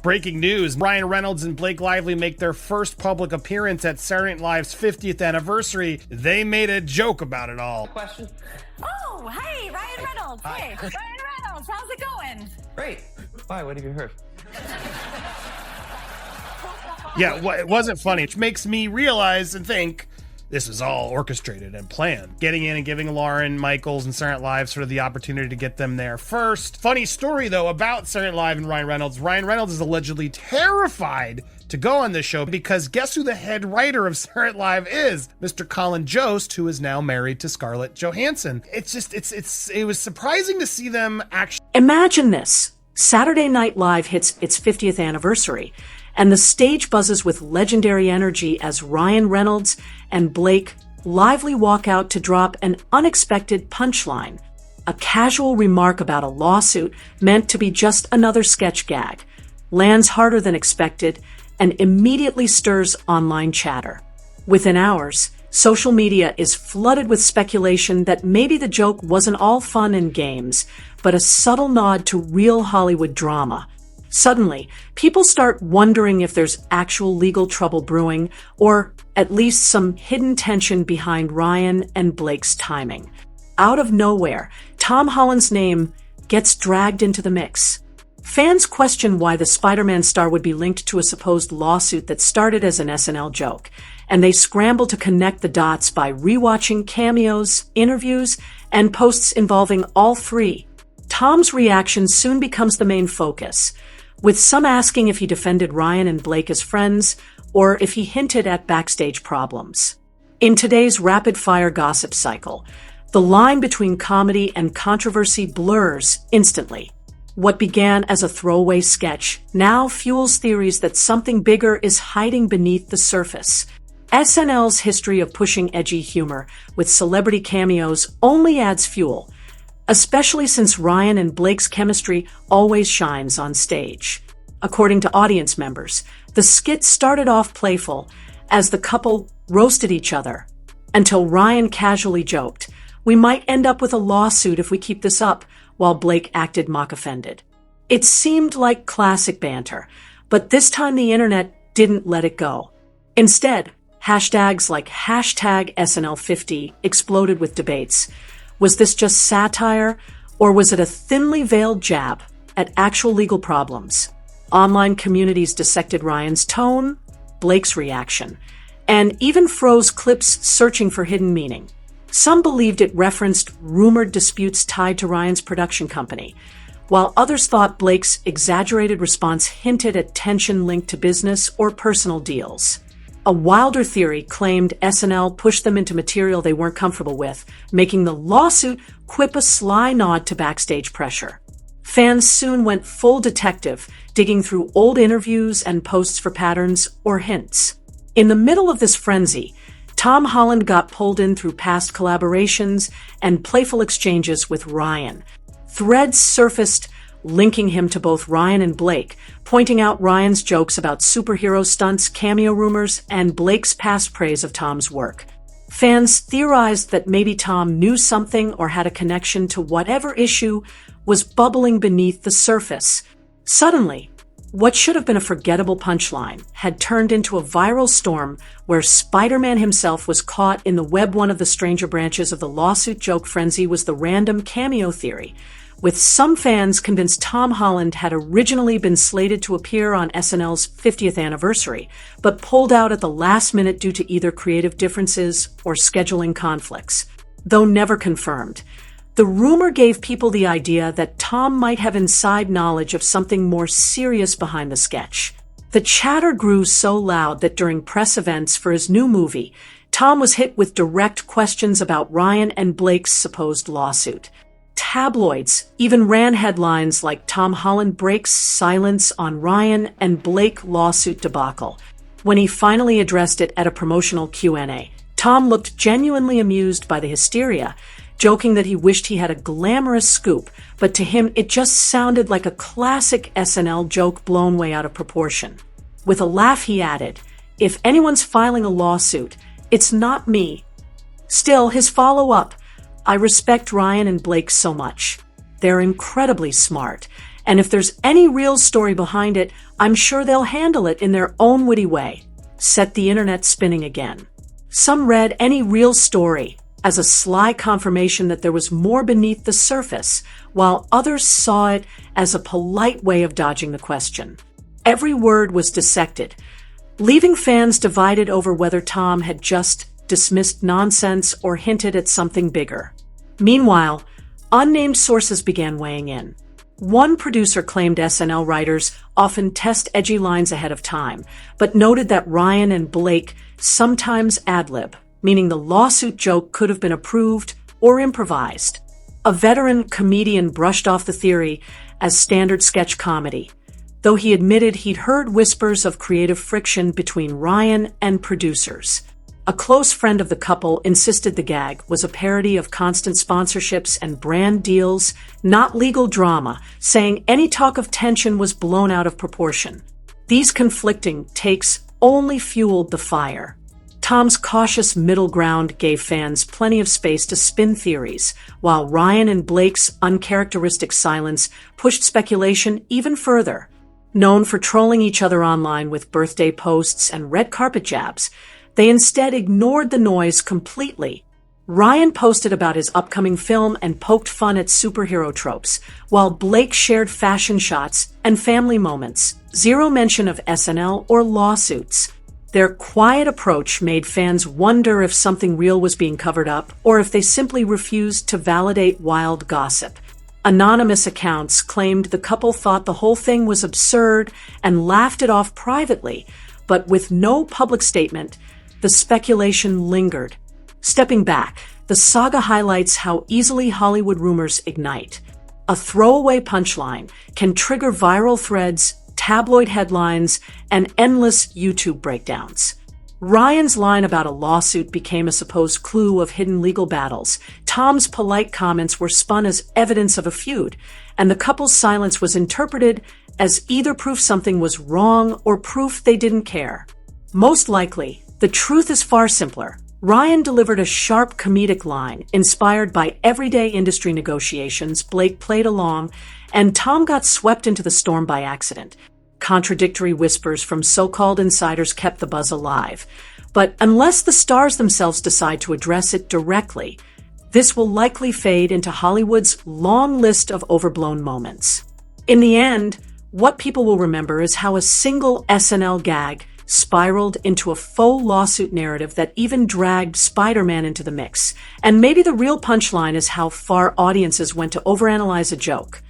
Breaking news, Ryan Reynolds and Blake Lively make their first public appearance at Saturday Night Live's 50th anniversary. They made a joke about it all. Question? Oh, hey, Ryan Reynolds. Hi. Hey, Ryan Reynolds, how's it going? Great. Why, what have you heard? Yeah, well, it wasn't funny, which makes me realize and think this was all orchestrated and planned. Getting in and giving Lauren Michaels and Saturday Night Live sort of the opportunity to get them there first. Funny story, though, about Saturday Night Live and Ryan Reynolds. Ryan Reynolds is allegedly terrified to go on this show because guess who the head writer of Saturday Night Live is? Mr. Colin Jost, who is now married to Scarlett Johansson. It was surprising to see them actually. Imagine this. Saturday Night Live hits its 50th anniversary, and the stage buzzes with legendary energy as Ryan Reynolds and Blake Lively walk out to drop an unexpected punchline. A casual remark about a lawsuit meant to be just another sketch gag lands harder than expected and immediately stirs online chatter. Within hours, social media is flooded with speculation that maybe the joke wasn't all fun and games, but a subtle nod to real Hollywood drama. Suddenly, people start wondering if there's actual legal trouble brewing, or at least some hidden tension behind Ryan and Blake's timing. Out of nowhere, Tom Holland's name gets dragged into the mix. Fans question why the Spider-Man star would be linked to a supposed lawsuit that started as an SNL joke, and they scramble to connect the dots by rewatching cameos, interviews, and posts involving all three. Tom's reaction soon becomes the main focus, with some asking if he defended Ryan and Blake as friends, or if he hinted at backstage problems. In today's rapid-fire gossip cycle, the line between comedy and controversy blurs instantly. What began as a throwaway sketch now fuels theories that something bigger is hiding beneath the surface. SNL's history of pushing edgy humor with celebrity cameos only adds fuel, especially since Ryan and Blake's chemistry always shines on stage. According to audience members, the skit started off playful as the couple roasted each other, until Ryan casually joked, "We might end up with a lawsuit if we keep this up," while Blake acted mock-offended. It seemed like classic banter, but this time the internet didn't let it go. Instead, hashtags like #SNL50 exploded with debates. Was this just satire, or was it a thinly veiled jab at actual legal problems? Online communities dissected Ryan's tone, Blake's reaction, and even froze clips searching for hidden meaning. Some believed it referenced rumored disputes tied to Ryan's production company, while others thought Blake's exaggerated response hinted at tension linked to business or personal deals. A wilder theory claimed SNL pushed them into material they weren't comfortable with, making the lawsuit quip a sly nod to backstage pressure. Fans soon went full detective, digging through old interviews and posts for patterns or hints. In the middle of this frenzy, Tom Holland got pulled in through past collaborations and playful exchanges with Ryan. Threads surfaced linking him to both Ryan and Blake, pointing out Ryan's jokes about superhero stunts, cameo rumors, and Blake's past praise of Tom's work. Fans theorized that maybe Tom knew something or had a connection to whatever issue was bubbling beneath the surface. Suddenly, what should have been a forgettable punchline had turned into a viral storm where Spider-Man himself was caught in the web. One of the stranger branches of the lawsuit joke frenzy was the random cameo theory, with some fans convinced Tom Holland had originally been slated to appear on SNL's 50th anniversary, but pulled out at the last minute due to either creative differences or scheduling conflicts. Though never confirmed, the rumor gave people the idea that Tom might have inside knowledge of something more serious behind the sketch. The chatter grew so loud that during press events for his new movie, Tom was hit with direct questions about Ryan and Blake's supposed lawsuit. Tabloids even ran headlines like "Tom Holland breaks silence on Ryan and Blake lawsuit debacle." When he finally addressed it at a promotional Q&A, Tom looked genuinely amused by the hysteria, joking that he wished he had a glamorous scoop, but to him it just sounded like a classic SNL joke blown way out of proportion. With a laugh he added, "If anyone's filing a lawsuit, it's not me." Still, his follow-up, "I respect Ryan and Blake so much. They're incredibly smart, And if there's any real story behind it, I'm sure they'll handle it in their own witty way. Set the internet spinning again. Some read any real story as a sly confirmation that there was more beneath the surface, while others saw it as a polite way of dodging the question. Every word was dissected, leaving fans divided over whether Tom had just dismissed nonsense or hinted at something bigger. Meanwhile, unnamed sources began weighing in. One producer claimed SNL writers often test edgy lines ahead of time, but noted that Ryan and Blake sometimes ad-lib, meaning the lawsuit joke could have been approved or improvised. A veteran comedian brushed off the theory as standard sketch comedy, though he admitted he'd heard whispers of creative friction between Ryan and producers. A close friend of the couple insisted the gag was a parody of constant sponsorships and brand deals, not legal drama, saying any talk of tension was blown out of proportion. These conflicting takes only fueled the fire. Tom's cautious middle ground gave fans plenty of space to spin theories, while Ryan and Blake's uncharacteristic silence pushed speculation even further. Known for trolling each other online with birthday posts and red carpet jabs, they instead ignored the noise completely. Ryan posted about his upcoming film and poked fun at superhero tropes, while Blake shared fashion shots and family moments. Zero mention of SNL or lawsuits. Their quiet approach made fans wonder if something real was being covered up, or if they simply refused to validate wild gossip. Anonymous accounts claimed the couple thought the whole thing was absurd and laughed it off privately, but with no public statement, the speculation lingered. Stepping back, the saga highlights how easily Hollywood rumors ignite. A throwaway punchline can trigger viral threads, tabloid headlines, and endless YouTube breakdowns. Ryan's line about a lawsuit became a supposed clue of hidden legal battles. Tom's polite comments were spun as evidence of a feud, and the couple's silence was interpreted as either proof something was wrong or proof they didn't care. Most likely, the truth is far simpler. Ryan delivered a sharp comedic line inspired by everyday industry negotiations. Blake played along, and Tom got swept into the storm by accident. Contradictory whispers from so-called insiders kept the buzz alive. But unless the stars themselves decide to address it directly, this will likely fade into Hollywood's long list of overblown moments. In the end, what people will remember is how a single SNL gag spiraled into a faux lawsuit narrative that even dragged Spider-Man into the mix. And maybe the real punchline is how far audiences went to overanalyze a joke.